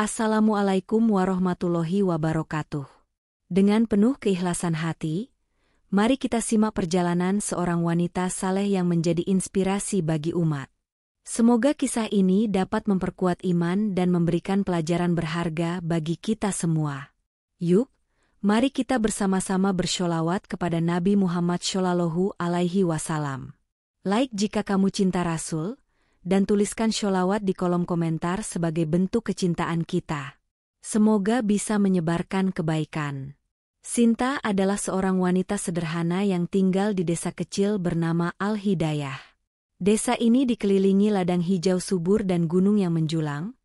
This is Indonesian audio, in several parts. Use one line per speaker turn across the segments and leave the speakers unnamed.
Assalamualaikum warahmatullahi wabarakatuh. Dengan penuh keikhlasan hati, mari kita simak perjalanan seorang wanita saleh yang menjadi inspirasi bagi umat. Semoga kisah ini dapat memperkuat iman dan memberikan pelajaran berharga bagi kita semua. Yuk, mari kita bersama-sama bersholawat kepada Nabi Muhammad SAW. Like jika kamu cinta Rasul, dan tuliskan sholawat di kolom komentar sebagai bentuk kecintaan kita. Semoga bisa menyebarkan kebaikan. Sinta adalah seorang wanita sederhana yang tinggal di desa kecil bernama Al-Hidayah. Desa ini dikelilingi ladang hijau subur dan gunung yang menjulang,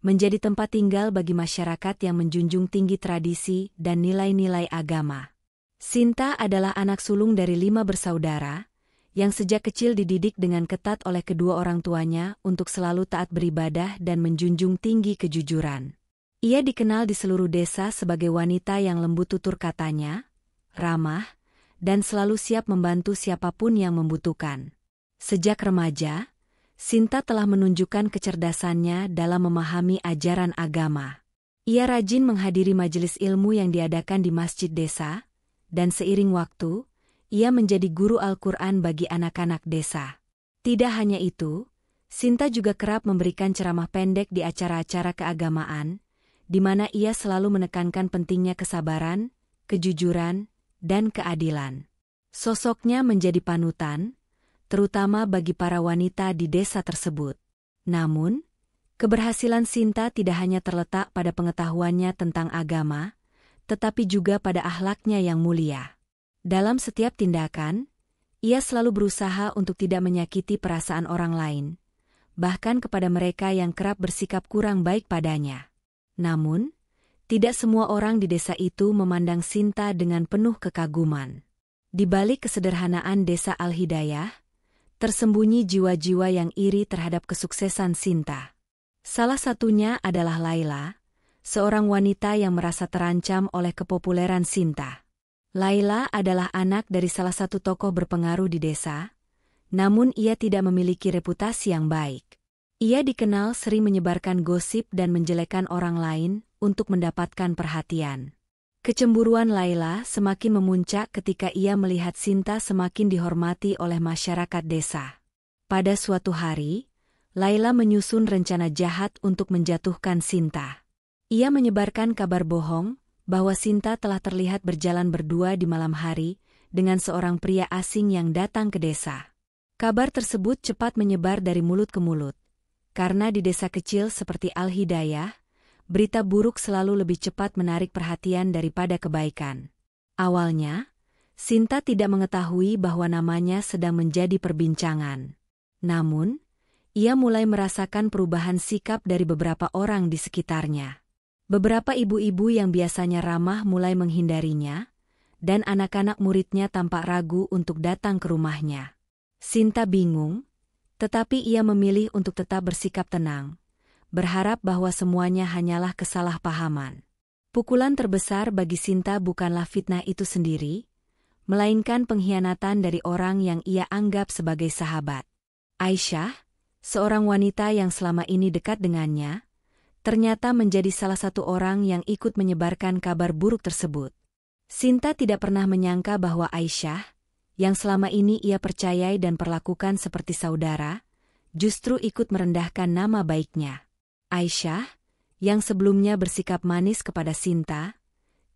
menjadi tempat tinggal bagi masyarakat yang menjunjung tinggi tradisi dan nilai-nilai agama. Sinta adalah anak sulung dari 5 bersaudara, yang sejak kecil dididik dengan ketat oleh kedua orang tuanya untuk selalu taat beribadah dan menjunjung tinggi kejujuran. Ia dikenal di seluruh desa sebagai wanita yang lembut tutur katanya, ramah, dan selalu siap membantu siapapun yang membutuhkan. Sejak remaja, Sinta telah menunjukkan kecerdasannya dalam memahami ajaran agama. Ia rajin menghadiri majelis ilmu yang diadakan di masjid desa, dan seiring waktu, ia menjadi guru Al-Quran bagi anak-anak desa. Tidak hanya itu, Sinta juga kerap memberikan ceramah pendek di acara-acara keagamaan, di mana ia selalu menekankan pentingnya kesabaran, kejujuran, dan keadilan. Sosoknya menjadi panutan, terutama bagi para wanita di desa tersebut. Namun, keberhasilan Sinta tidak hanya terletak pada pengetahuannya tentang agama, tetapi juga pada akhlaknya yang mulia. Dalam setiap tindakan, ia selalu berusaha untuk tidak menyakiti perasaan orang lain, bahkan kepada mereka yang kerap bersikap kurang baik padanya. Namun, tidak semua orang di desa itu memandang Sinta dengan penuh kekaguman. Di balik kesederhanaan desa Al-Hidayah, tersembunyi jiwa-jiwa yang iri terhadap kesuksesan Sinta. Salah satunya adalah Laila, seorang wanita yang merasa terancam oleh kepopuleran Sinta. Laila adalah anak dari salah satu tokoh berpengaruh di desa, namun ia tidak memiliki reputasi yang baik. Ia dikenal sering menyebarkan gosip dan menjelekkan orang lain untuk mendapatkan perhatian. Kecemburuan Laila semakin memuncak ketika ia melihat Sinta semakin dihormati oleh masyarakat desa. Pada suatu hari, Laila menyusun rencana jahat untuk menjatuhkan Sinta. Ia menyebarkan kabar bohong bahwa Sinta telah terlihat berjalan berdua di malam hari dengan seorang pria asing yang datang ke desa. Kabar tersebut cepat menyebar dari mulut ke mulut, karena di desa kecil seperti Al-Hidayah, berita buruk selalu lebih cepat menarik perhatian daripada kebaikan. Awalnya, Sinta tidak mengetahui bahwa namanya sedang menjadi perbincangan. Namun, ia mulai merasakan perubahan sikap dari beberapa orang di sekitarnya. Beberapa ibu-ibu yang biasanya ramah mulai menghindarinya, dan anak-anak muridnya tampak ragu untuk datang ke rumahnya. Sinta bingung, tetapi ia memilih untuk tetap bersikap tenang, berharap bahwa semuanya hanyalah kesalahpahaman. Pukulan terbesar bagi Sinta bukanlah fitnah itu sendiri, melainkan pengkhianatan dari orang yang ia anggap sebagai sahabat. Aisyah, seorang wanita yang selama ini dekat dengannya, ternyata menjadi salah satu orang yang ikut menyebarkan kabar buruk tersebut. Sinta tidak pernah menyangka bahwa Aisyah, yang selama ini ia percayai dan perlakukan seperti saudara, justru ikut merendahkan nama baiknya. Aisyah, yang sebelumnya bersikap manis kepada Sinta,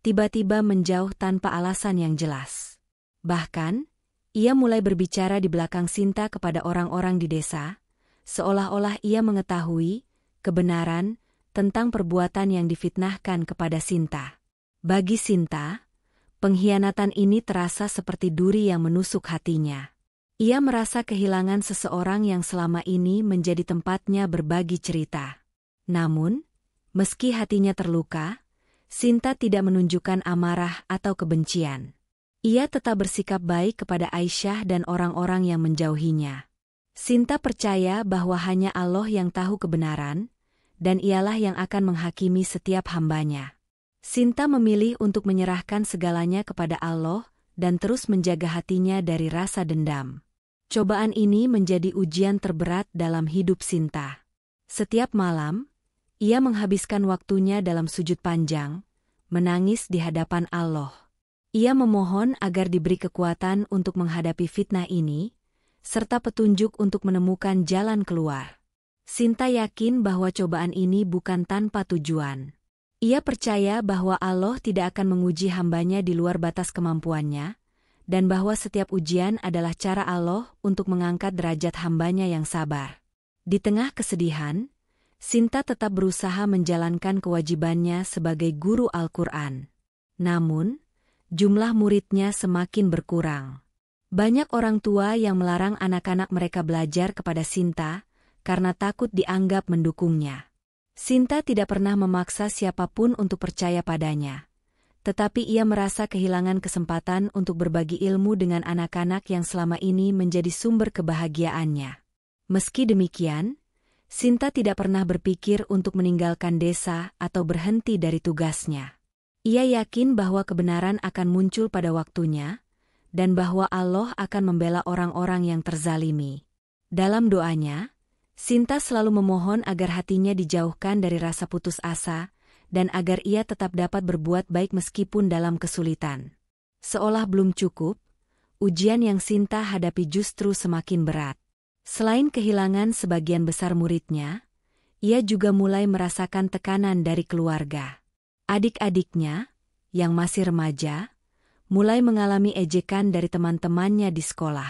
tiba-tiba menjauh tanpa alasan yang jelas. Bahkan, ia mulai berbicara di belakang Sinta kepada orang-orang di desa, seolah-olah ia mengetahui kebenaran tentang perbuatan yang difitnahkan kepada Sinta. Bagi Sinta, pengkhianatan ini terasa seperti duri yang menusuk hatinya. Ia merasa kehilangan seseorang yang selama ini menjadi tempatnya berbagi cerita. Namun, meski hatinya terluka, Sinta tidak menunjukkan amarah atau kebencian. Ia tetap bersikap baik kepada Aisyah dan orang-orang yang menjauhinya. Sinta percaya bahwa hanya Allah yang tahu kebenaran, dan ialah yang akan menghakimi setiap hambanya. Sinta memilih untuk menyerahkan segalanya kepada Allah dan terus menjaga hatinya dari rasa dendam. Cobaan ini menjadi ujian terberat dalam hidup Sinta. Setiap malam, Ia menghabiskan waktunya dalam sujud panjang, menangis di hadapan Allah. Ia memohon agar diberi kekuatan untuk menghadapi fitnah ini, serta petunjuk untuk menemukan jalan keluar. Sinta yakin bahwa cobaan ini bukan tanpa tujuan. Ia percaya bahwa Allah tidak akan menguji hambanya di luar batas kemampuannya, dan bahwa setiap ujian adalah cara Allah untuk mengangkat derajat hambanya yang sabar. Di tengah kesedihan, Sinta tetap berusaha menjalankan kewajibannya sebagai guru Al-Quran. Namun, jumlah muridnya semakin berkurang. Banyak orang tua yang melarang anak-anak mereka belajar kepada Sinta karena takut dianggap mendukungnya. Sinta tidak pernah memaksa siapapun untuk percaya padanya. Tetapi ia merasa kehilangan kesempatan untuk berbagi ilmu dengan anak-anak yang selama ini menjadi sumber kebahagiaannya. Meski demikian, Sinta tidak pernah berpikir untuk meninggalkan desa atau berhenti dari tugasnya. Ia yakin bahwa kebenaran akan muncul pada waktunya, dan bahwa Allah akan membela orang-orang yang terzalimi. Dalam doanya, Sinta selalu memohon agar hatinya dijauhkan dari rasa putus asa, dan agar ia tetap dapat berbuat baik meskipun dalam kesulitan. Seolah belum cukup, ujian yang Sinta hadapi justru semakin berat. Selain kehilangan sebagian besar muridnya, ia juga mulai merasakan tekanan dari keluarga. Adik-adiknya, yang masih remaja, mulai mengalami ejekan dari teman-temannya di sekolah.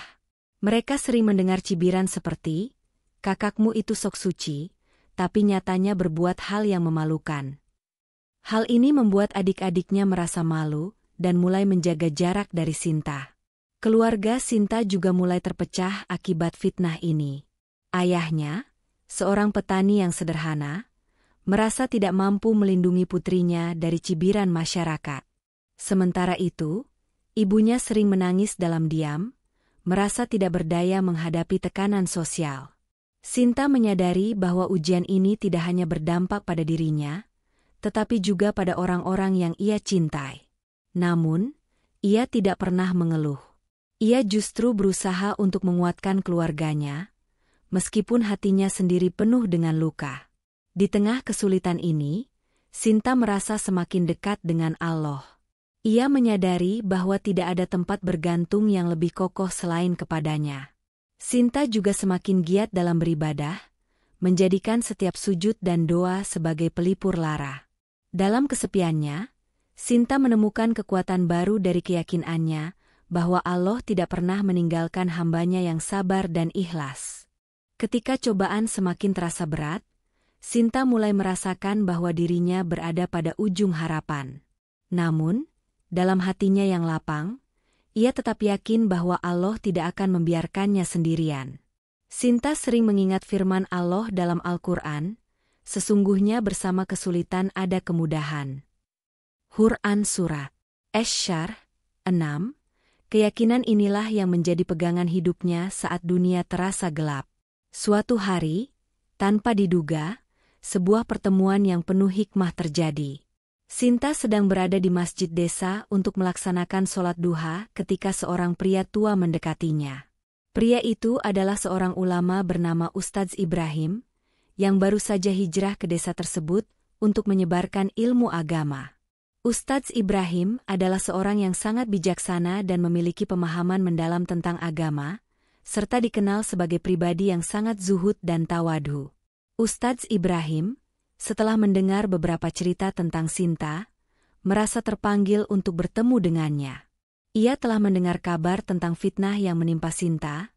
Mereka sering mendengar cibiran seperti, "Kakakmu itu sok suci," tapi nyatanya berbuat hal yang memalukan. Hal ini membuat adik-adiknya merasa malu dan mulai menjaga jarak dari Sinta. Keluarga Sinta juga mulai terpecah akibat fitnah ini. Ayahnya, seorang petani yang sederhana, merasa tidak mampu melindungi putrinya dari cibiran masyarakat. Sementara itu, ibunya sering menangis dalam diam, merasa tidak berdaya menghadapi tekanan sosial. Sinta menyadari bahwa ujian ini tidak hanya berdampak pada dirinya, tetapi juga pada orang-orang yang ia cintai. Namun, ia tidak pernah mengeluh. Ia justru berusaha untuk menguatkan keluarganya, meskipun hatinya sendiri penuh dengan luka. Di tengah kesulitan ini, Sinta merasa semakin dekat dengan Allah. Ia menyadari bahwa tidak ada tempat bergantung yang lebih kokoh selain kepadanya. Sinta juga semakin giat dalam beribadah, menjadikan setiap sujud dan doa sebagai pelipur lara. Dalam kesepiannya, Sinta menemukan kekuatan baru dari keyakinannya bahwa Allah tidak pernah meninggalkan hambanya yang sabar dan ikhlas. Ketika cobaan semakin terasa berat, Sinta mulai merasakan bahwa dirinya berada pada ujung harapan. Namun, dalam hatinya yang lapang, ia tetap yakin bahwa Allah tidak akan membiarkannya sendirian. Sinta sering mengingat firman Allah dalam Al-Quran, "Sesungguhnya bersama kesulitan ada kemudahan." Quran Surat Asy-Syarh 6. Keyakinan inilah yang menjadi pegangan hidupnya saat dunia terasa gelap. Suatu hari, tanpa diduga, sebuah pertemuan yang penuh hikmah terjadi. Sinta sedang berada di masjid desa untuk melaksanakan sholat duha ketika seorang pria tua mendekatinya. Pria itu adalah seorang ulama bernama Ustadz Ibrahim, yang baru saja hijrah ke desa tersebut untuk menyebarkan ilmu agama. Ustadz Ibrahim adalah seorang yang sangat bijaksana dan memiliki pemahaman mendalam tentang agama, serta dikenal sebagai pribadi yang sangat zuhud dan tawadhu. Ustadz Ibrahim, setelah mendengar beberapa cerita tentang Sinta, merasa terpanggil untuk bertemu dengannya. Ia telah mendengar kabar tentang fitnah yang menimpa Sinta,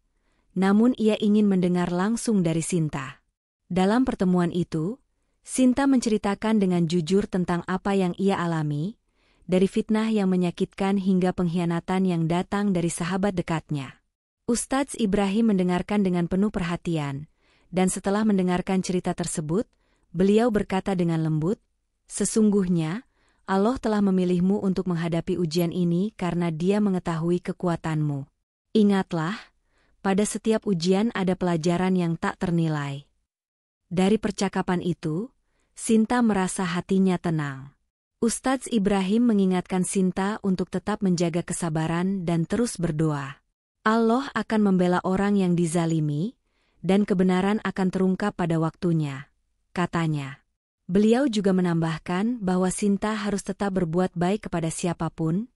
namun ia ingin mendengar langsung dari Sinta. Dalam pertemuan itu, Sinta menceritakan dengan jujur tentang apa yang ia alami, dari fitnah yang menyakitkan hingga pengkhianatan yang datang dari sahabat dekatnya. Ustadz Ibrahim mendengarkan dengan penuh perhatian, dan setelah mendengarkan cerita tersebut, beliau berkata dengan lembut, "Sesungguhnya, Allah telah memilihmu untuk menghadapi ujian ini karena Dia mengetahui kekuatanmu. Ingatlah, pada setiap ujian ada pelajaran yang tak ternilai." Dari percakapan itu, Sinta merasa hatinya tenang. Ustadz Ibrahim mengingatkan Sinta untuk tetap menjaga kesabaran dan terus berdoa. Allah akan membela orang yang dizalimi, dan kebenaran akan terungkap pada waktunya, katanya. Beliau juga menambahkan bahwa Sinta harus tetap berbuat baik kepada siapapun,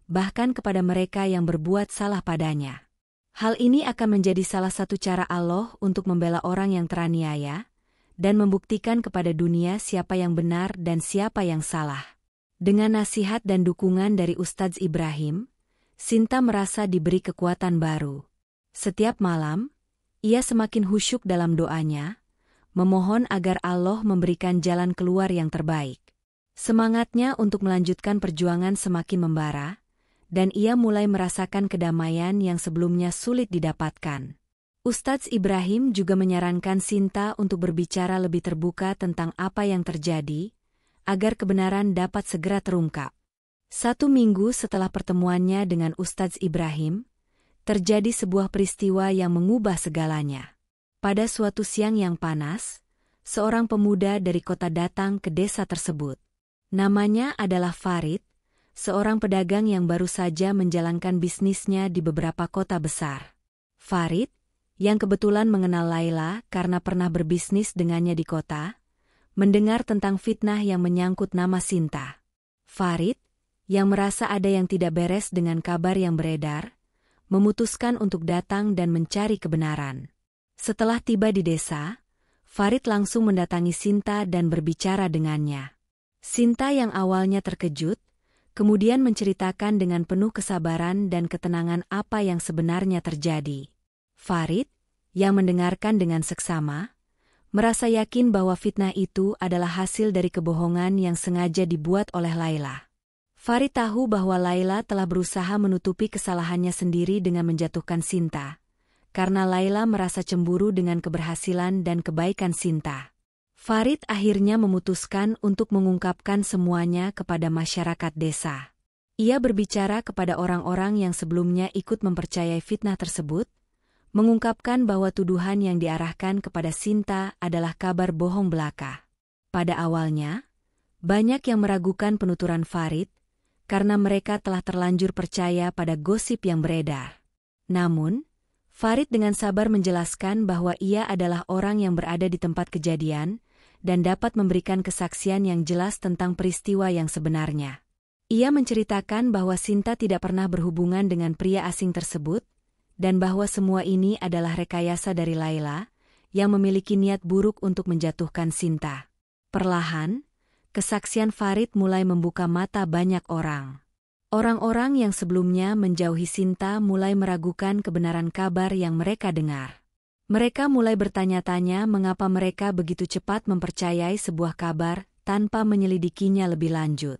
bahkan kepada mereka yang berbuat salah padanya. Hal ini akan menjadi salah satu cara Allah untuk membela orang yang teraniaya, dan membuktikan kepada dunia siapa yang benar dan siapa yang salah. Dengan nasihat dan dukungan dari Ustadz Ibrahim, Sinta merasa diberi kekuatan baru. Setiap malam, ia semakin khusyuk dalam doanya, memohon agar Allah memberikan jalan keluar yang terbaik. Semangatnya untuk melanjutkan perjuangan semakin membara, dan ia mulai merasakan kedamaian yang sebelumnya sulit didapatkan. Ustadz Ibrahim juga menyarankan Sinta untuk berbicara lebih terbuka tentang apa yang terjadi, agar kebenaran dapat segera terungkap. 1 minggu setelah pertemuannya dengan Ustadz Ibrahim, terjadi sebuah peristiwa yang mengubah segalanya. Pada suatu siang yang panas, seorang pemuda dari kota datang ke desa tersebut. Namanya adalah Farid, seorang pedagang yang baru saja menjalankan bisnisnya di beberapa kota besar. Farid, yang kebetulan mengenal Laila karena pernah berbisnis dengannya di kota, mendengar tentang fitnah yang menyangkut nama Sinta. Farid, yang merasa ada yang tidak beres dengan kabar yang beredar, memutuskan untuk datang dan mencari kebenaran. Setelah tiba di desa, Farid langsung mendatangi Sinta dan berbicara dengannya. Sinta yang awalnya terkejut, kemudian menceritakan dengan penuh kesabaran dan ketenangan apa yang sebenarnya terjadi. Farid, yang mendengarkan dengan seksama, merasa yakin bahwa fitnah itu adalah hasil dari kebohongan yang sengaja dibuat oleh Laila. Farid tahu bahwa Laila telah berusaha menutupi kesalahannya sendiri dengan menjatuhkan Sinta, karena Laila merasa cemburu dengan keberhasilan dan kebaikan Sinta. Farid akhirnya memutuskan untuk mengungkapkan semuanya kepada masyarakat desa. Ia berbicara kepada orang-orang yang sebelumnya ikut mempercayai fitnah tersebut, mengungkapkan bahwa tuduhan yang diarahkan kepada Sinta adalah kabar bohong belaka. Pada awalnya, banyak yang meragukan penuturan Farid, karena mereka telah terlanjur percaya pada gosip yang beredar. Namun, Farid dengan sabar menjelaskan bahwa ia adalah orang yang berada di tempat kejadian dan dapat memberikan kesaksian yang jelas tentang peristiwa yang sebenarnya. Ia menceritakan bahwa Sinta tidak pernah berhubungan dengan pria asing tersebut, dan bahwa semua ini adalah rekayasa dari Laila, yang memiliki niat buruk untuk menjatuhkan Sinta. Perlahan, kesaksian Farid mulai membuka mata banyak orang. Orang-orang yang sebelumnya menjauhi Sinta mulai meragukan kebenaran kabar yang mereka dengar. Mereka mulai bertanya-tanya mengapa mereka begitu cepat mempercayai sebuah kabar tanpa menyelidikinya lebih lanjut.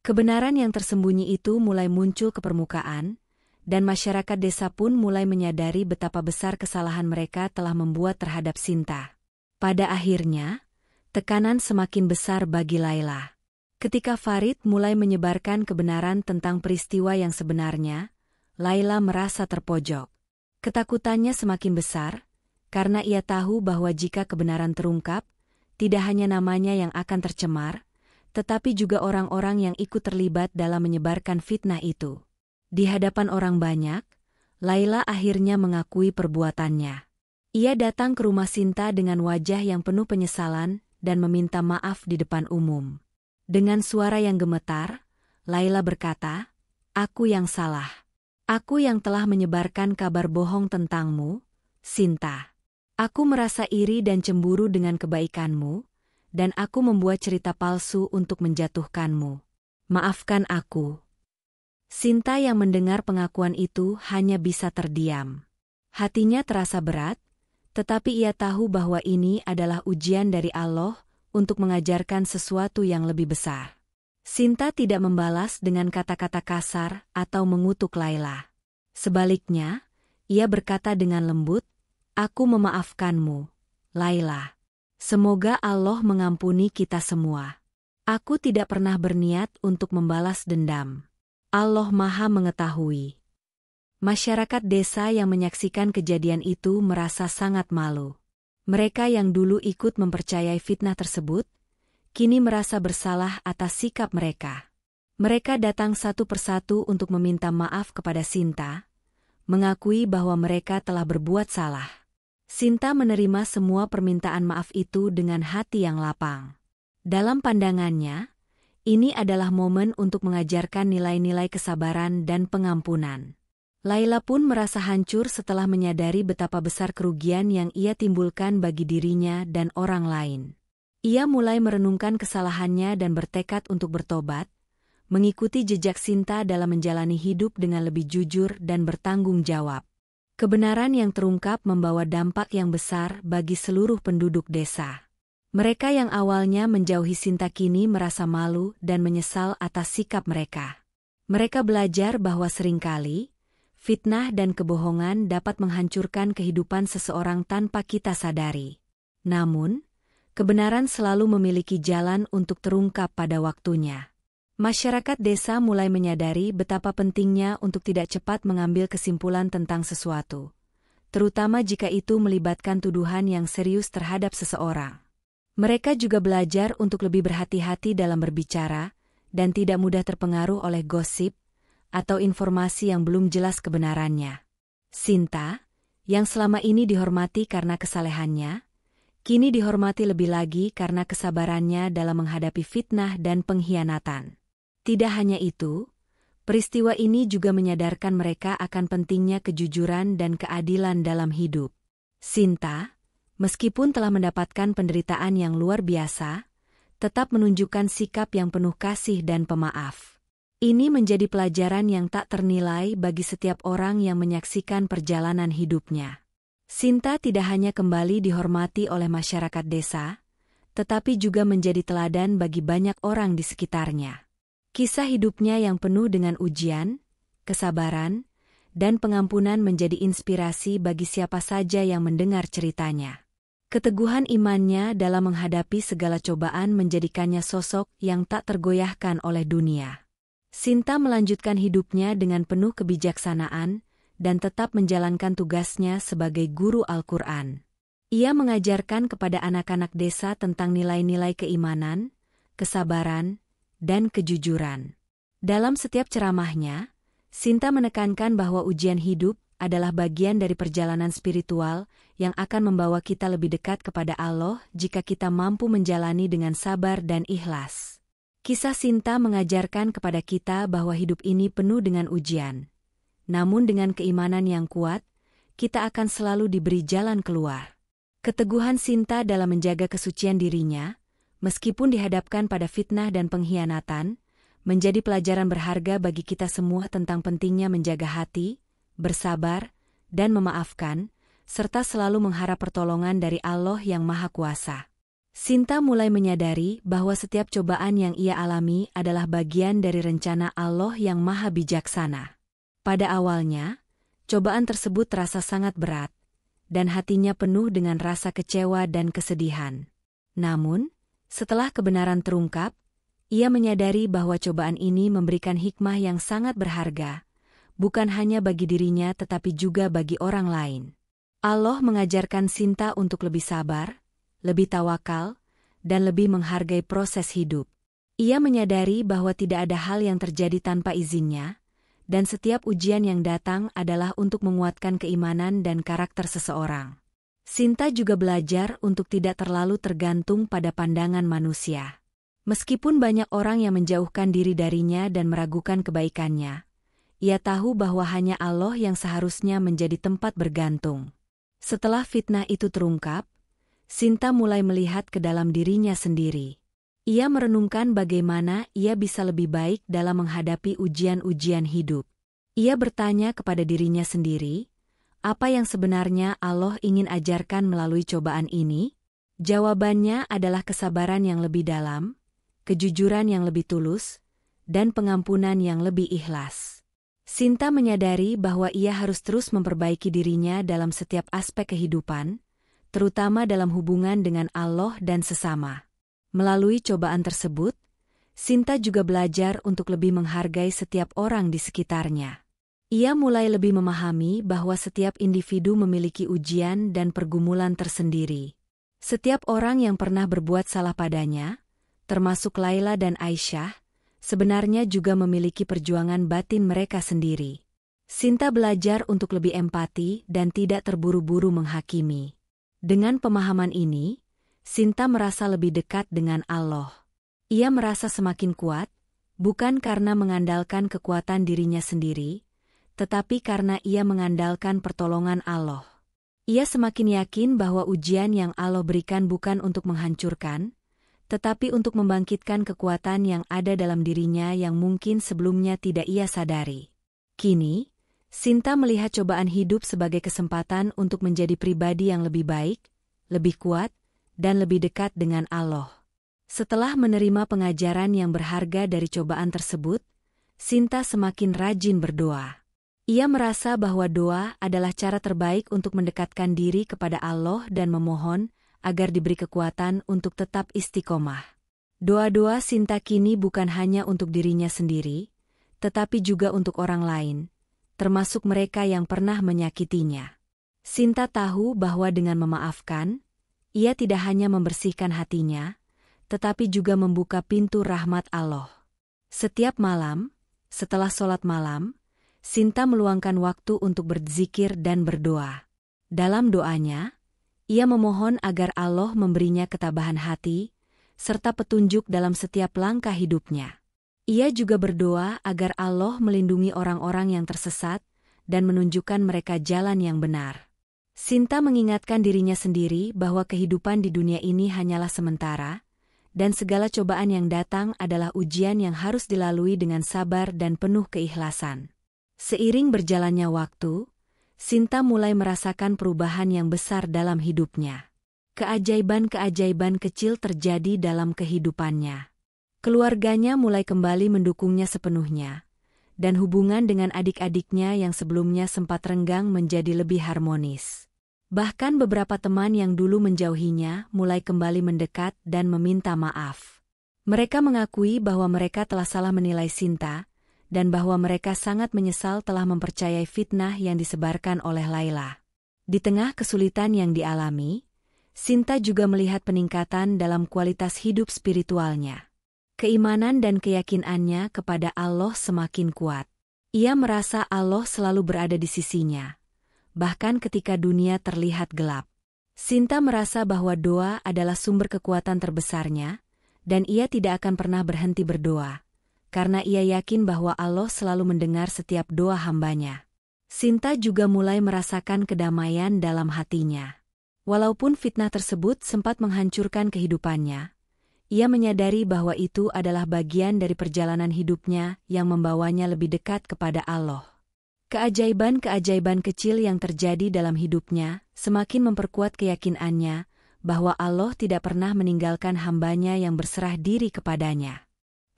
Kebenaran yang tersembunyi itu mulai muncul ke permukaan, dan masyarakat desa pun mulai menyadari betapa besar kesalahan mereka telah membuat terhadap Sinta. Pada akhirnya, tekanan semakin besar bagi Laila. Ketika Farid mulai menyebarkan kebenaran tentang peristiwa yang sebenarnya, Laila merasa terpojok. Ketakutannya semakin besar, karena ia tahu bahwa jika kebenaran terungkap, tidak hanya namanya yang akan tercemar, tetapi juga orang-orang yang ikut terlibat dalam menyebarkan fitnah itu. Di hadapan orang banyak, Laila akhirnya mengakui perbuatannya. Ia datang ke rumah Sinta dengan wajah yang penuh penyesalan dan meminta maaf di depan umum. Dengan suara yang gemetar, Laila berkata, "Aku yang salah. Aku yang telah menyebarkan kabar bohong tentangmu, Sinta. Aku merasa iri dan cemburu dengan kebaikanmu, dan aku membuat cerita palsu untuk menjatuhkanmu. Maafkan aku." Sinta yang mendengar pengakuan itu hanya bisa terdiam. Hatinya terasa berat, tetapi ia tahu bahwa ini adalah ujian dari Allah untuk mengajarkan sesuatu yang lebih besar. Sinta tidak membalas dengan kata-kata kasar atau mengutuk Laila. Sebaliknya, ia berkata dengan lembut, "Aku memaafkanmu, Laila. Semoga Allah mengampuni kita semua. Aku tidak pernah berniat untuk membalas dendam. Allah Maha Mengetahui." Masyarakat desa yang menyaksikan kejadian itu merasa sangat malu. Mereka yang dulu ikut mempercayai fitnah tersebut, kini merasa bersalah atas sikap mereka. Mereka datang satu persatu untuk meminta maaf kepada Sinta, mengakui bahwa mereka telah berbuat salah. Sinta menerima semua permintaan maaf itu dengan hati yang lapang. Dalam pandangannya, ini adalah momen untuk mengajarkan nilai-nilai kesabaran dan pengampunan. Laila pun merasa hancur setelah menyadari betapa besar kerugian yang ia timbulkan bagi dirinya dan orang lain. Ia mulai merenungkan kesalahannya dan bertekad untuk bertobat, mengikuti jejak Sinta dalam menjalani hidup dengan lebih jujur dan bertanggung jawab. Kebenaran yang terungkap membawa dampak yang besar bagi seluruh penduduk desa. Mereka yang awalnya menjauhi Sinta kini merasa malu dan menyesal atas sikap mereka. Mereka belajar bahwa seringkali fitnah dan kebohongan dapat menghancurkan kehidupan seseorang tanpa kita sadari. Namun, kebenaran selalu memiliki jalan untuk terungkap pada waktunya. Masyarakat desa mulai menyadari betapa pentingnya untuk tidak cepat mengambil kesimpulan tentang sesuatu, terutama jika itu melibatkan tuduhan yang serius terhadap seseorang. Mereka juga belajar untuk lebih berhati-hati dalam berbicara dan tidak mudah terpengaruh oleh gosip atau informasi yang belum jelas kebenarannya. Sinta, yang selama ini dihormati karena kesalehannya, kini dihormati lebih lagi karena kesabarannya dalam menghadapi fitnah dan pengkhianatan. Tidak hanya itu, peristiwa ini juga menyadarkan mereka akan pentingnya kejujuran dan keadilan dalam hidup. Sinta, meskipun telah mendapatkan penderitaan yang luar biasa, tetap menunjukkan sikap yang penuh kasih dan pemaaf. Ini menjadi pelajaran yang tak ternilai bagi setiap orang yang menyaksikan perjalanan hidupnya. Sinta tidak hanya kembali dihormati oleh masyarakat desa, tetapi juga menjadi teladan bagi banyak orang di sekitarnya. Kisah hidupnya yang penuh dengan ujian, kesabaran, dan pengampunan menjadi inspirasi bagi siapa saja yang mendengar ceritanya. Keteguhan imannya dalam menghadapi segala cobaan menjadikannya sosok yang tak tergoyahkan oleh dunia. Sinta melanjutkan hidupnya dengan penuh kebijaksanaan dan tetap menjalankan tugasnya sebagai guru Al-Quran. Ia mengajarkan kepada anak-anak desa tentang nilai-nilai keimanan, kesabaran, dan kejujuran. Dalam setiap ceramahnya, Sinta menekankan bahwa ujian hidup adalah bagian dari perjalanan spiritual yang akan membawa kita lebih dekat kepada Allah jika kita mampu menjalani dengan sabar dan ikhlas. Kisah Sinta mengajarkan kepada kita bahwa hidup ini penuh dengan ujian. Namun dengan keimanan yang kuat, kita akan selalu diberi jalan keluar. Keteguhan Sinta dalam menjaga kesucian dirinya, meskipun dihadapkan pada fitnah dan pengkhianatan, menjadi pelajaran berharga bagi kita semua tentang pentingnya menjaga hati, bersabar, dan memaafkan, serta selalu mengharap pertolongan dari Allah yang Maha Kuasa. Sinta mulai menyadari bahwa setiap cobaan yang ia alami adalah bagian dari rencana Allah yang Maha Bijaksana. Pada awalnya, cobaan tersebut terasa sangat berat, dan hatinya penuh dengan rasa kecewa dan kesedihan. Namun, setelah kebenaran terungkap, ia menyadari bahwa cobaan ini memberikan hikmah yang sangat berharga, bukan hanya bagi dirinya tetapi juga bagi orang lain. Allah mengajarkan Sinta untuk lebih sabar, lebih tawakal, dan lebih menghargai proses hidup. Ia menyadari bahwa tidak ada hal yang terjadi tanpa izinnya, dan setiap ujian yang datang adalah untuk menguatkan keimanan dan karakter seseorang. Sinta juga belajar untuk tidak terlalu tergantung pada pandangan manusia. Meskipun banyak orang yang menjauhkan diri darinya dan meragukan kebaikannya, ia tahu bahwa hanya Allah yang seharusnya menjadi tempat bergantung. Setelah fitnah itu terungkap, Sinta mulai melihat ke dalam dirinya sendiri. Ia merenungkan bagaimana ia bisa lebih baik dalam menghadapi ujian-ujian hidup. Ia bertanya kepada dirinya sendiri, apa yang sebenarnya Allah ingin ajarkan melalui cobaan ini? Jawabannya adalah kesabaran yang lebih dalam, kejujuran yang lebih tulus, dan pengampunan yang lebih ikhlas. Sinta menyadari bahwa ia harus terus memperbaiki dirinya dalam setiap aspek kehidupan, terutama dalam hubungan dengan Allah dan sesama. Melalui cobaan tersebut, Sinta juga belajar untuk lebih menghargai setiap orang di sekitarnya. Ia mulai lebih memahami bahwa setiap individu memiliki ujian dan pergumulan tersendiri. Setiap orang yang pernah berbuat salah padanya, termasuk Laila dan Aisyah, sebenarnya juga memiliki perjuangan batin mereka sendiri. Sinta belajar untuk lebih empati dan tidak terburu-buru menghakimi. Dengan pemahaman ini, Sinta merasa lebih dekat dengan Allah. Ia merasa semakin kuat, bukan karena mengandalkan kekuatan dirinya sendiri, tetapi karena ia mengandalkan pertolongan Allah. Ia semakin yakin bahwa ujian yang Allah berikan bukan untuk menghancurkan, tetapi untuk membangkitkan kekuatan yang ada dalam dirinya yang mungkin sebelumnya tidak ia sadari. Kini, Sinta melihat cobaan hidup sebagai kesempatan untuk menjadi pribadi yang lebih baik, lebih kuat, dan lebih dekat dengan Allah. Setelah menerima pengajaran yang berharga dari cobaan tersebut, Sinta semakin rajin berdoa. Ia merasa bahwa doa adalah cara terbaik untuk mendekatkan diri kepada Allah dan memohon agar diberi kekuatan untuk tetap istiqomah. Doa-doa Sinta kini bukan hanya untuk dirinya sendiri, tetapi juga untuk orang lain, termasuk mereka yang pernah menyakitinya. Sinta tahu bahwa dengan memaafkan, ia tidak hanya membersihkan hatinya, tetapi juga membuka pintu rahmat Allah. Setiap malam, setelah sholat malam, Sinta meluangkan waktu untuk berzikir dan berdoa. Dalam doanya, ia memohon agar Allah memberinya ketabahan hati, serta petunjuk dalam setiap langkah hidupnya. Ia juga berdoa agar Allah melindungi orang-orang yang tersesat dan menunjukkan mereka jalan yang benar. Sinta mengingatkan dirinya sendiri bahwa kehidupan di dunia ini hanyalah sementara, dan segala cobaan yang datang adalah ujian yang harus dilalui dengan sabar dan penuh keikhlasan. Seiring berjalannya waktu, Sinta mulai merasakan perubahan yang besar dalam hidupnya. Keajaiban-keajaiban kecil terjadi dalam kehidupannya. Keluarganya mulai kembali mendukungnya sepenuhnya, dan hubungan dengan adik-adiknya yang sebelumnya sempat renggang menjadi lebih harmonis. Bahkan beberapa teman yang dulu menjauhinya mulai kembali mendekat dan meminta maaf. Mereka mengakui bahwa mereka telah salah menilai Sinta, dan bahwa mereka sangat menyesal telah mempercayai fitnah yang disebarkan oleh Laila. Di tengah kesulitan yang dialami, Sinta juga melihat peningkatan dalam kualitas hidup spiritualnya. Keimanan dan keyakinannya kepada Allah semakin kuat. Ia merasa Allah selalu berada di sisinya, bahkan ketika dunia terlihat gelap. Sinta merasa bahwa doa adalah sumber kekuatan terbesarnya, dan ia tidak akan pernah berhenti berdoa, karena ia yakin bahwa Allah selalu mendengar setiap doa hambanya. Sinta juga mulai merasakan kedamaian dalam hatinya. Walaupun fitnah tersebut sempat menghancurkan kehidupannya, ia menyadari bahwa itu adalah bagian dari perjalanan hidupnya yang membawanya lebih dekat kepada Allah. Keajaiban-keajaiban kecil yang terjadi dalam hidupnya semakin memperkuat keyakinannya bahwa Allah tidak pernah meninggalkan hambanya yang berserah diri kepadanya.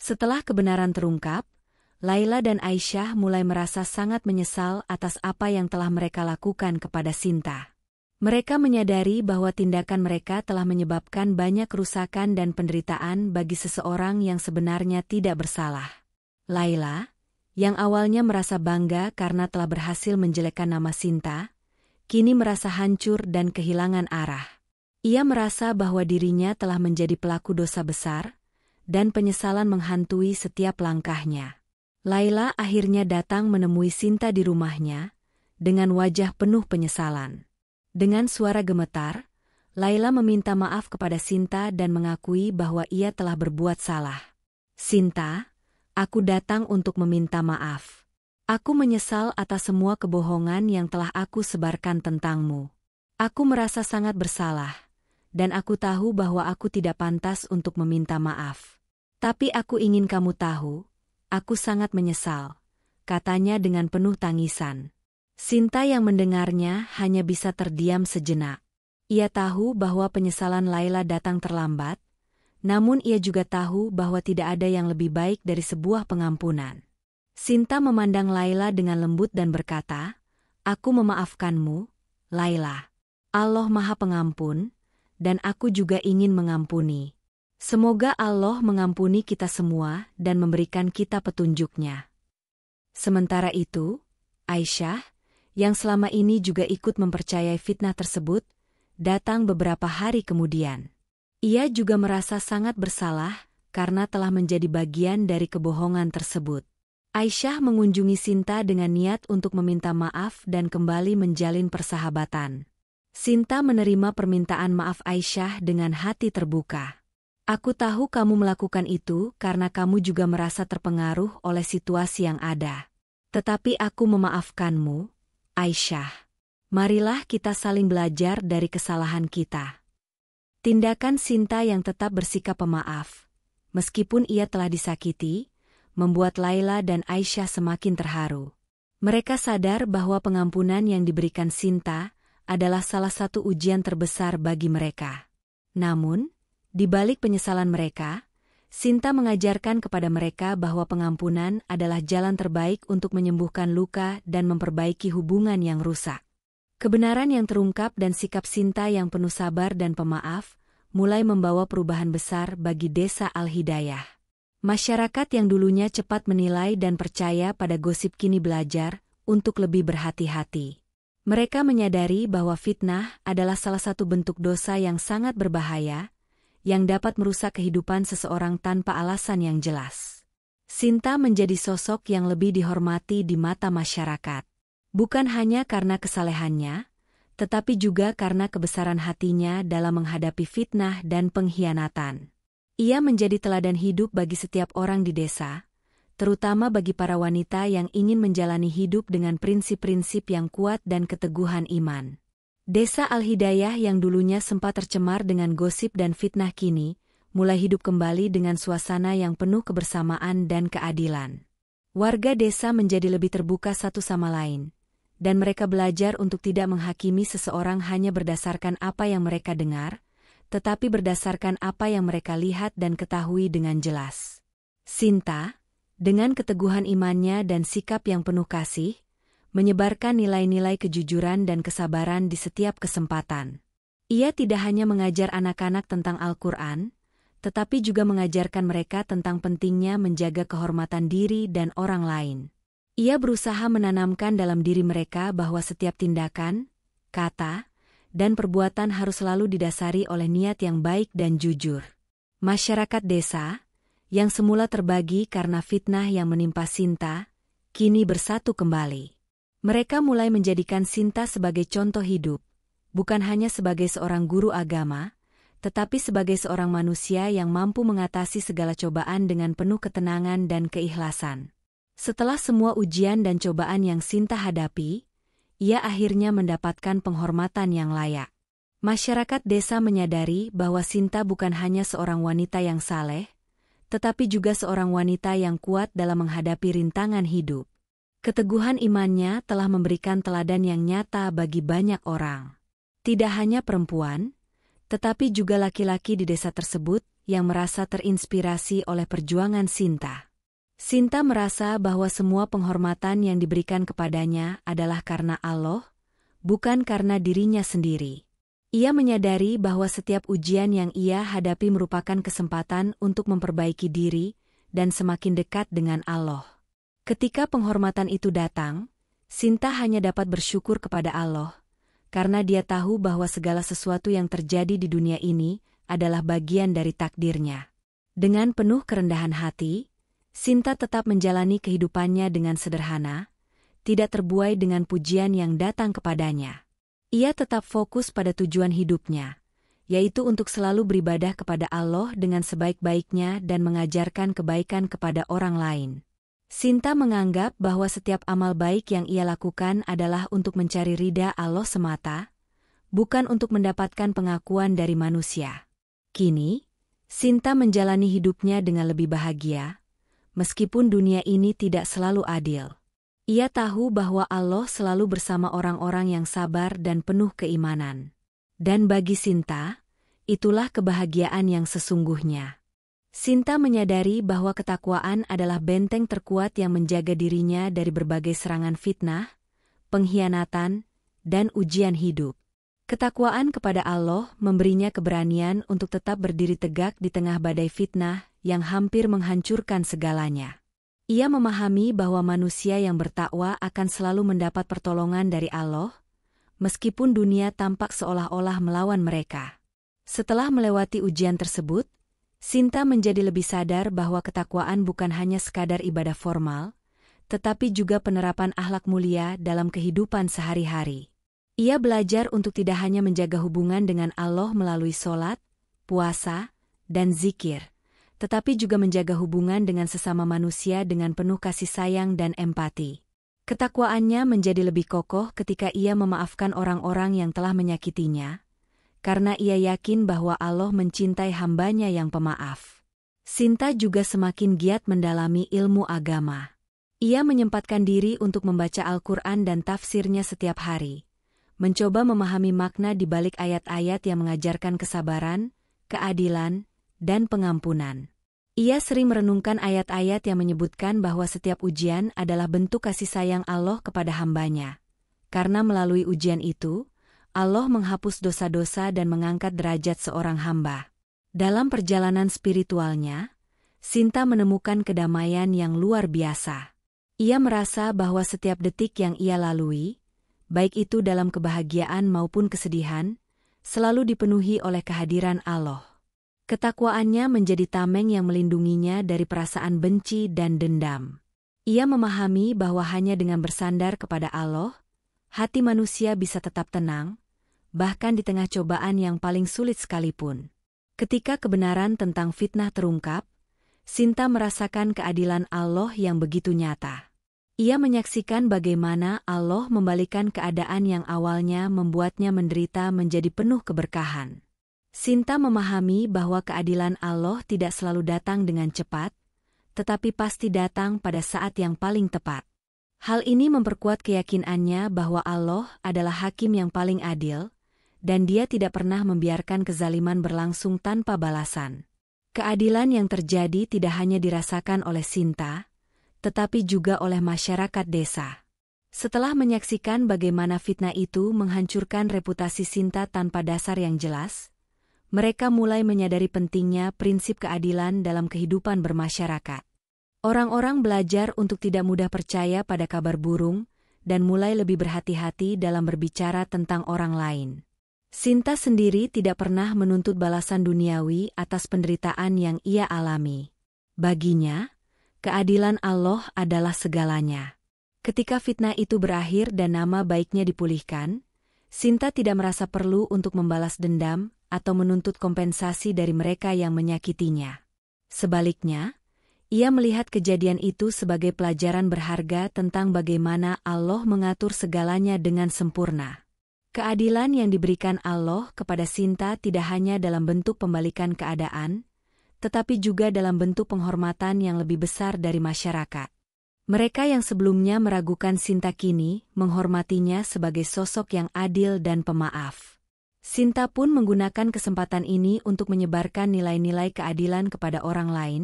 Setelah kebenaran terungkap, Laila dan Aisyah mulai merasa sangat menyesal atas apa yang telah mereka lakukan kepada Sinta. Mereka menyadari bahwa tindakan mereka telah menyebabkan banyak kerusakan dan penderitaan bagi seseorang yang sebenarnya tidak bersalah. Laila, yang awalnya merasa bangga karena telah berhasil menjelekkan nama Sinta, kini merasa hancur dan kehilangan arah. Ia merasa bahwa dirinya telah menjadi pelaku dosa besar, dan penyesalan menghantui setiap langkahnya. Laila akhirnya datang menemui Sinta di rumahnya, dengan wajah penuh penyesalan. Dengan suara gemetar, Laila meminta maaf kepada Sinta dan mengakui bahwa ia telah berbuat salah. "Sinta, aku datang untuk meminta maaf. Aku menyesal atas semua kebohongan yang telah aku sebarkan tentangmu. Aku merasa sangat bersalah, dan aku tahu bahwa aku tidak pantas untuk meminta maaf. Tapi aku ingin kamu tahu, aku sangat menyesal," katanya dengan penuh tangisan. Sinta yang mendengarnya hanya bisa terdiam sejenak. Ia tahu bahwa penyesalan Laila datang terlambat, namun ia juga tahu bahwa tidak ada yang lebih baik dari sebuah pengampunan. Sinta memandang Laila dengan lembut dan berkata, "Aku memaafkanmu, Laila. Allah Maha Pengampun, dan aku juga ingin mengampuni. Semoga Allah mengampuni kita semua dan memberikan kita petunjuknya." Sementara itu, Aisyah, yang selama ini juga ikut mempercayai fitnah tersebut, datang beberapa hari kemudian. Ia juga merasa sangat bersalah karena telah menjadi bagian dari kebohongan tersebut. Aisyah mengunjungi Sinta dengan niat untuk meminta maaf dan kembali menjalin persahabatan. Sinta menerima permintaan maaf Aisyah dengan hati terbuka. Aku tahu kamu melakukan itu karena kamu juga merasa terpengaruh oleh situasi yang ada. Tetapi aku memaafkanmu, Aisyah. Marilah kita saling belajar dari kesalahan kita. Tindakan Sinta yang tetap bersikap pemaaf, meskipun ia telah disakiti, membuat Laila dan Aisyah semakin terharu. Mereka sadar bahwa pengampunan yang diberikan Sinta adalah salah satu ujian terbesar bagi mereka. Namun, di balik penyesalan mereka, Sinta mengajarkan kepada mereka bahwa pengampunan adalah jalan terbaik untuk menyembuhkan luka dan memperbaiki hubungan yang rusak. Kebenaran yang terungkap dan sikap Sinta yang penuh sabar dan pemaaf mulai membawa perubahan besar bagi desa Al-Hidayah. Masyarakat yang dulunya cepat menilai dan percaya pada gosip kini belajar untuk lebih berhati-hati. Mereka menyadari bahwa fitnah adalah salah satu bentuk dosa yang sangat berbahaya, yang dapat merusak kehidupan seseorang tanpa alasan yang jelas. Sinta menjadi sosok yang lebih dihormati di mata masyarakat. Bukan hanya karena kesalehannya, tetapi juga karena kebesaran hatinya dalam menghadapi fitnah dan pengkhianatan. Ia menjadi teladan hidup bagi setiap orang di desa, terutama bagi para wanita yang ingin menjalani hidup dengan prinsip-prinsip yang kuat dan keteguhan iman. Desa Al-Hidayah yang dulunya sempat tercemar dengan gosip dan fitnah kini, mulai hidup kembali dengan suasana yang penuh kebersamaan dan keadilan. Warga desa menjadi lebih terbuka satu sama lain, dan mereka belajar untuk tidak menghakimi seseorang hanya berdasarkan apa yang mereka dengar, tetapi berdasarkan apa yang mereka lihat dan ketahui dengan jelas. Sinta, dengan keteguhan imannya dan sikap yang penuh kasih, menyebarkan nilai-nilai kejujuran dan kesabaran di setiap kesempatan. Ia tidak hanya mengajar anak-anak tentang Al-Quran, tetapi juga mengajarkan mereka tentang pentingnya menjaga kehormatan diri dan orang lain. Ia berusaha menanamkan dalam diri mereka bahwa setiap tindakan, kata, dan perbuatan harus selalu didasari oleh niat yang baik dan jujur. Masyarakat desa, yang semula terbagi karena fitnah yang menimpa Sinta, kini bersatu kembali. Mereka mulai menjadikan Sinta sebagai contoh hidup, bukan hanya sebagai seorang guru agama, tetapi sebagai seorang manusia yang mampu mengatasi segala cobaan dengan penuh ketenangan dan keikhlasan. Setelah semua ujian dan cobaan yang Sinta hadapi, ia akhirnya mendapatkan penghormatan yang layak. Masyarakat desa menyadari bahwa Sinta bukan hanya seorang wanita yang saleh, tetapi juga seorang wanita yang kuat dalam menghadapi rintangan hidup. Keteguhan imannya telah memberikan teladan yang nyata bagi banyak orang. Tidak hanya perempuan, tetapi juga laki-laki di desa tersebut yang merasa terinspirasi oleh perjuangan Sinta. Sinta merasa bahwa semua penghormatan yang diberikan kepadanya adalah karena Allah, bukan karena dirinya sendiri. Ia menyadari bahwa setiap ujian yang ia hadapi merupakan kesempatan untuk memperbaiki diri dan semakin dekat dengan Allah. Ketika penghormatan itu datang, Sinta hanya dapat bersyukur kepada Allah, karena dia tahu bahwa segala sesuatu yang terjadi di dunia ini adalah bagian dari takdirnya. Dengan penuh kerendahan hati, Sinta tetap menjalani kehidupannya dengan sederhana, tidak terbuai dengan pujian yang datang kepadanya. Ia tetap fokus pada tujuan hidupnya, yaitu untuk selalu beribadah kepada Allah dengan sebaik-baiknya dan mengajarkan kebaikan kepada orang lain. Sinta menganggap bahwa setiap amal baik yang ia lakukan adalah untuk mencari ridha Allah semata, bukan untuk mendapatkan pengakuan dari manusia. Kini, Sinta menjalani hidupnya dengan lebih bahagia, meskipun dunia ini tidak selalu adil. Ia tahu bahwa Allah selalu bersama orang-orang yang sabar dan penuh keimanan. Dan bagi Sinta, itulah kebahagiaan yang sesungguhnya. Sinta menyadari bahwa ketakwaan adalah benteng terkuat yang menjaga dirinya dari berbagai serangan fitnah, pengkhianatan, dan ujian hidup. Ketakwaan kepada Allah memberinya keberanian untuk tetap berdiri tegak di tengah badai fitnah yang hampir menghancurkan segalanya. Ia memahami bahwa manusia yang bertakwa akan selalu mendapat pertolongan dari Allah, meskipun dunia tampak seolah-olah melawan mereka. Setelah melewati ujian tersebut, Sinta menjadi lebih sadar bahwa ketakwaan bukan hanya sekadar ibadah formal, tetapi juga penerapan akhlak mulia dalam kehidupan sehari-hari. Ia belajar untuk tidak hanya menjaga hubungan dengan Allah melalui sholat, puasa, dan zikir, tetapi juga menjaga hubungan dengan sesama manusia dengan penuh kasih sayang dan empati. Ketakwaannya menjadi lebih kokoh ketika ia memaafkan orang-orang yang telah menyakitinya, karena ia yakin bahwa Allah mencintai hambanya yang pemaaf. Sinta juga semakin giat mendalami ilmu agama. Ia menyempatkan diri untuk membaca Al-Quran dan tafsirnya setiap hari, mencoba memahami makna di balik ayat-ayat yang mengajarkan kesabaran, keadilan, dan pengampunan. Ia sering merenungkan ayat-ayat yang menyebutkan bahwa setiap ujian adalah bentuk kasih sayang Allah kepada hambanya. Karena melalui ujian itu, Allah menghapus dosa-dosa dan mengangkat derajat seorang hamba. Dalam perjalanan spiritualnya, Sinta menemukan kedamaian yang luar biasa. Ia merasa bahwa setiap detik yang ia lalui, baik itu dalam kebahagiaan maupun kesedihan, selalu dipenuhi oleh kehadiran Allah. Ketakwaannya menjadi tameng yang melindunginya dari perasaan benci dan dendam. Ia memahami bahwa hanya dengan bersandar kepada Allah, hati manusia bisa tetap tenang, bahkan di tengah cobaan yang paling sulit sekalipun. Ketika kebenaran tentang fitnah terungkap, Sinta merasakan keadilan Allah yang begitu nyata. Ia menyaksikan bagaimana Allah membalikan keadaan yang awalnya membuatnya menderita menjadi penuh keberkahan. Sinta memahami bahwa keadilan Allah tidak selalu datang dengan cepat, tetapi pasti datang pada saat yang paling tepat. Hal ini memperkuat keyakinannya bahwa Allah adalah hakim yang paling adil, dan Dia tidak pernah membiarkan kezaliman berlangsung tanpa balasan. Keadilan yang terjadi tidak hanya dirasakan oleh Sinta, tetapi juga oleh masyarakat desa. Setelah menyaksikan bagaimana fitnah itu menghancurkan reputasi Sinta tanpa dasar yang jelas, mereka mulai menyadari pentingnya prinsip keadilan dalam kehidupan bermasyarakat. Orang-orang belajar untuk tidak mudah percaya pada kabar burung, dan mulai lebih berhati-hati dalam berbicara tentang orang lain. Sinta sendiri tidak pernah menuntut balasan duniawi atas penderitaan yang ia alami. Baginya, keadilan Allah adalah segalanya. Ketika fitnah itu berakhir dan nama baiknya dipulihkan, Sinta tidak merasa perlu untuk membalas dendam atau menuntut kompensasi dari mereka yang menyakitinya. Sebaliknya, ia melihat kejadian itu sebagai pelajaran berharga tentang bagaimana Allah mengatur segalanya dengan sempurna. Keadilan yang diberikan Allah kepada Sinta tidak hanya dalam bentuk pembalikan keadaan, tetapi juga dalam bentuk penghormatan yang lebih besar dari masyarakat. Mereka yang sebelumnya meragukan Sinta kini menghormatinya sebagai sosok yang adil dan pemaaf. Sinta pun menggunakan kesempatan ini untuk menyebarkan nilai-nilai keadilan kepada orang lain,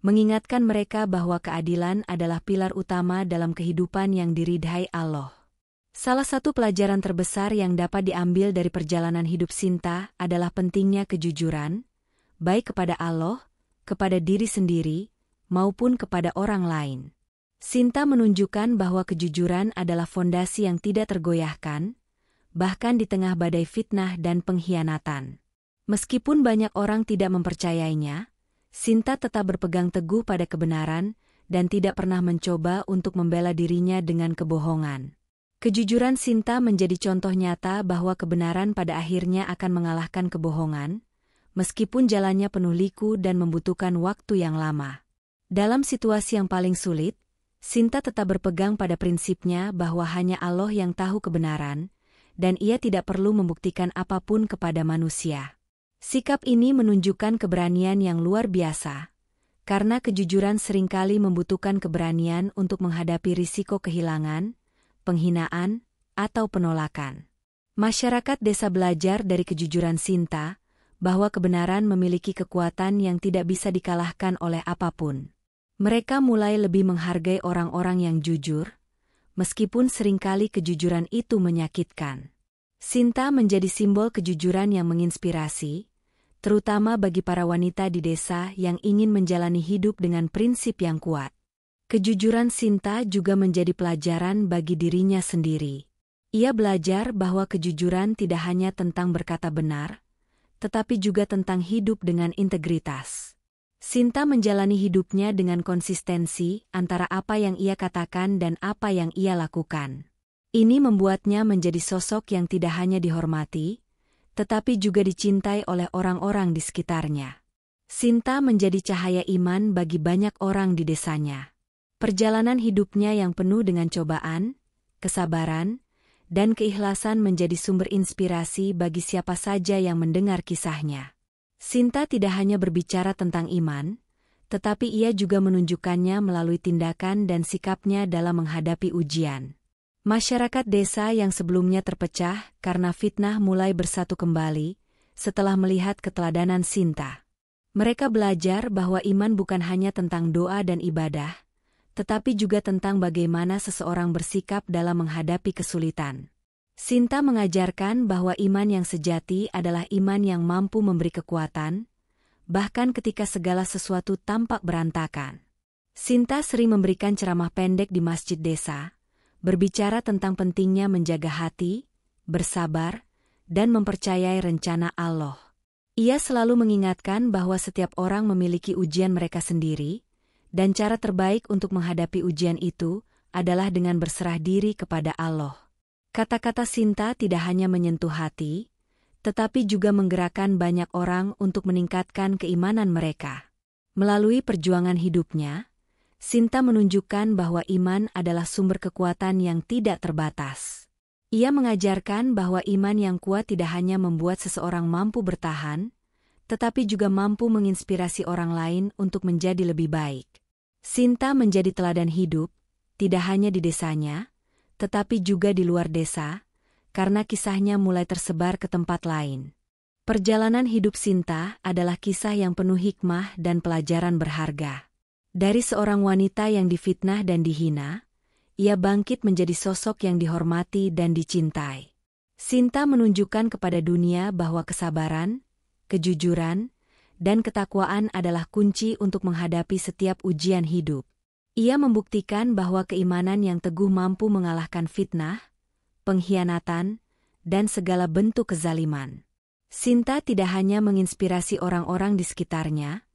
mengingatkan mereka bahwa keadilan adalah pilar utama dalam kehidupan yang diridhai Allah. Salah satu pelajaran terbesar yang dapat diambil dari perjalanan hidup Sinta adalah pentingnya kejujuran, baik kepada Allah, kepada diri sendiri, maupun kepada orang lain. Sinta menunjukkan bahwa kejujuran adalah fondasi yang tidak tergoyahkan, bahkan di tengah badai fitnah dan pengkhianatan. Meskipun banyak orang tidak mempercayainya, Sinta tetap berpegang teguh pada kebenaran dan tidak pernah mencoba untuk membela dirinya dengan kebohongan. Kejujuran Sinta menjadi contoh nyata bahwa kebenaran pada akhirnya akan mengalahkan kebohongan, meskipun jalannya penuh liku dan membutuhkan waktu yang lama. Dalam situasi yang paling sulit, Sinta tetap berpegang pada prinsipnya bahwa hanya Allah yang tahu kebenaran, dan ia tidak perlu membuktikan apapun kepada manusia. Sikap ini menunjukkan keberanian yang luar biasa, karena kejujuran seringkali membutuhkan keberanian untuk menghadapi risiko kehilangan, penghinaan, atau penolakan. Masyarakat desa belajar dari kejujuran Sinta, bahwa kebenaran memiliki kekuatan yang tidak bisa dikalahkan oleh apapun. Mereka mulai lebih menghargai orang-orang yang jujur, meskipun seringkali kejujuran itu menyakitkan. Sinta menjadi simbol kejujuran yang menginspirasi, terutama bagi para wanita di desa yang ingin menjalani hidup dengan prinsip yang kuat. Kejujuran Sinta juga menjadi pelajaran bagi dirinya sendiri. Ia belajar bahwa kejujuran tidak hanya tentang berkata benar, tetapi juga tentang hidup dengan integritas. Sinta menjalani hidupnya dengan konsistensi antara apa yang ia katakan dan apa yang ia lakukan. Ini membuatnya menjadi sosok yang tidak hanya dihormati, tetapi juga dicintai oleh orang-orang di sekitarnya. Sinta menjadi cahaya iman bagi banyak orang di desanya. Perjalanan hidupnya yang penuh dengan cobaan, kesabaran, dan keikhlasan menjadi sumber inspirasi bagi siapa saja yang mendengar kisahnya. Sinta tidak hanya berbicara tentang iman, tetapi ia juga menunjukkannya melalui tindakan dan sikapnya dalam menghadapi ujian. Masyarakat desa yang sebelumnya terpecah karena fitnah mulai bersatu kembali setelah melihat keteladanan Sinta. Mereka belajar bahwa iman bukan hanya tentang doa dan ibadah, tetapi juga tentang bagaimana seseorang bersikap dalam menghadapi kesulitan. Sinta mengajarkan bahwa iman yang sejati adalah iman yang mampu memberi kekuatan, bahkan ketika segala sesuatu tampak berantakan. Sinta sering memberikan ceramah pendek di masjid desa, berbicara tentang pentingnya menjaga hati, bersabar, dan mempercayai rencana Allah. Ia selalu mengingatkan bahwa setiap orang memiliki ujian mereka sendiri, dan cara terbaik untuk menghadapi ujian itu adalah dengan berserah diri kepada Allah. Kata-kata Sinta tidak hanya menyentuh hati, tetapi juga menggerakkan banyak orang untuk meningkatkan keimanan mereka. Melalui perjuangan hidupnya, Sinta menunjukkan bahwa iman adalah sumber kekuatan yang tidak terbatas. Ia mengajarkan bahwa iman yang kuat tidak hanya membuat seseorang mampu bertahan, tetapi juga mampu menginspirasi orang lain untuk menjadi lebih baik. Sinta menjadi teladan hidup, tidak hanya di desanya, tetapi juga di luar desa, karena kisahnya mulai tersebar ke tempat lain. Perjalanan hidup Sinta adalah kisah yang penuh hikmah dan pelajaran berharga. Dari seorang wanita yang difitnah dan dihina, ia bangkit menjadi sosok yang dihormati dan dicintai. Sinta menunjukkan kepada dunia bahwa kesabaran, kejujuran, dan ketakwaan adalah kunci untuk menghadapi setiap ujian hidup. Ia membuktikan bahwa keimanan yang teguh mampu mengalahkan fitnah, pengkhianatan, dan segala bentuk kezaliman. Sinta tidak hanya menginspirasi orang-orang di sekitarnya,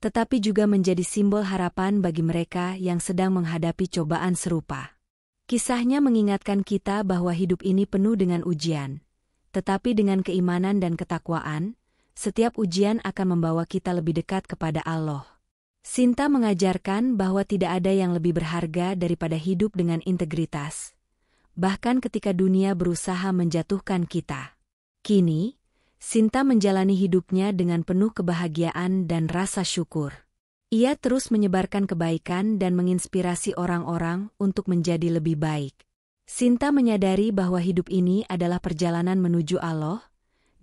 tetapi juga menjadi simbol harapan bagi mereka yang sedang menghadapi cobaan serupa. Kisahnya mengingatkan kita bahwa hidup ini penuh dengan ujian, tetapi dengan keimanan dan ketakwaan, setiap ujian akan membawa kita lebih dekat kepada Allah. Sinta mengajarkan bahwa tidak ada yang lebih berharga daripada hidup dengan integritas, bahkan ketika dunia berusaha menjatuhkan kita. Kini, Sinta menjalani hidupnya dengan penuh kebahagiaan dan rasa syukur. Ia terus menyebarkan kebaikan dan menginspirasi orang-orang untuk menjadi lebih baik. Sinta menyadari bahwa hidup ini adalah perjalanan menuju Allah,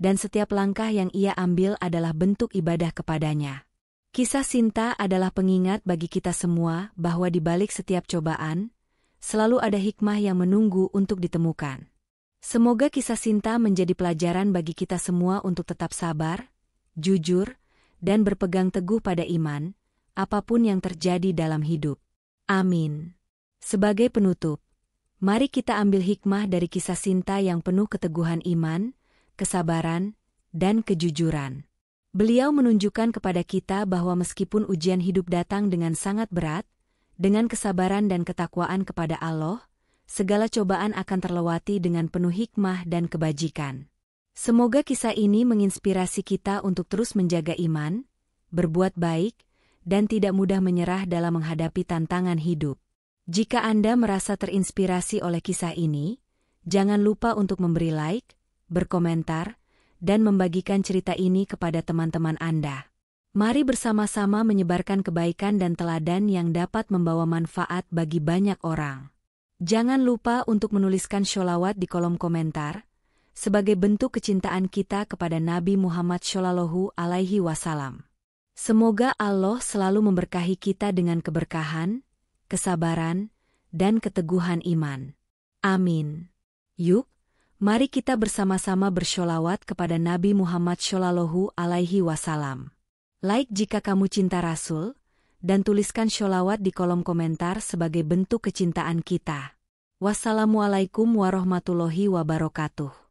dan setiap langkah yang ia ambil adalah bentuk ibadah kepadanya. Kisah Sinta adalah pengingat bagi kita semua bahwa di balik setiap cobaan, selalu ada hikmah yang menunggu untuk ditemukan. Semoga kisah Sinta menjadi pelajaran bagi kita semua untuk tetap sabar, jujur, dan berpegang teguh pada iman, apapun yang terjadi dalam hidup. Amin. Sebagai penutup, mari kita ambil hikmah dari kisah Sinta yang penuh keteguhan iman, kesabaran, dan kejujuran. Beliau menunjukkan kepada kita bahwa meskipun ujian hidup datang dengan sangat berat, dengan kesabaran dan ketakwaan kepada Allah, segala cobaan akan terlewati dengan penuh hikmah dan kebajikan. Semoga kisah ini menginspirasi kita untuk terus menjaga iman, berbuat baik, dan tidak mudah menyerah dalam menghadapi tantangan hidup. Jika Anda merasa terinspirasi oleh kisah ini, jangan lupa untuk memberi like, berkomentar, dan membagikan cerita ini kepada teman-teman Anda. Mari bersama-sama menyebarkan kebaikan dan teladan yang dapat membawa manfaat bagi banyak orang. Jangan lupa untuk menuliskan sholawat di kolom komentar, sebagai bentuk kecintaan kita kepada Nabi Muhammad Shallallahu Alaihi Wasallam. Semoga Allah selalu memberkahi kita dengan keberkahan, kesabaran, dan keteguhan iman. Amin. Yuk, mari kita bersama-sama bersholawat kepada Nabi Muhammad Shallallahu Alaihi Wasallam. Like jika kamu cinta Rasul, dan tuliskan sholawat di kolom komentar sebagai bentuk kecintaan kita. Wassalamualaikum warahmatullahi wabarakatuh.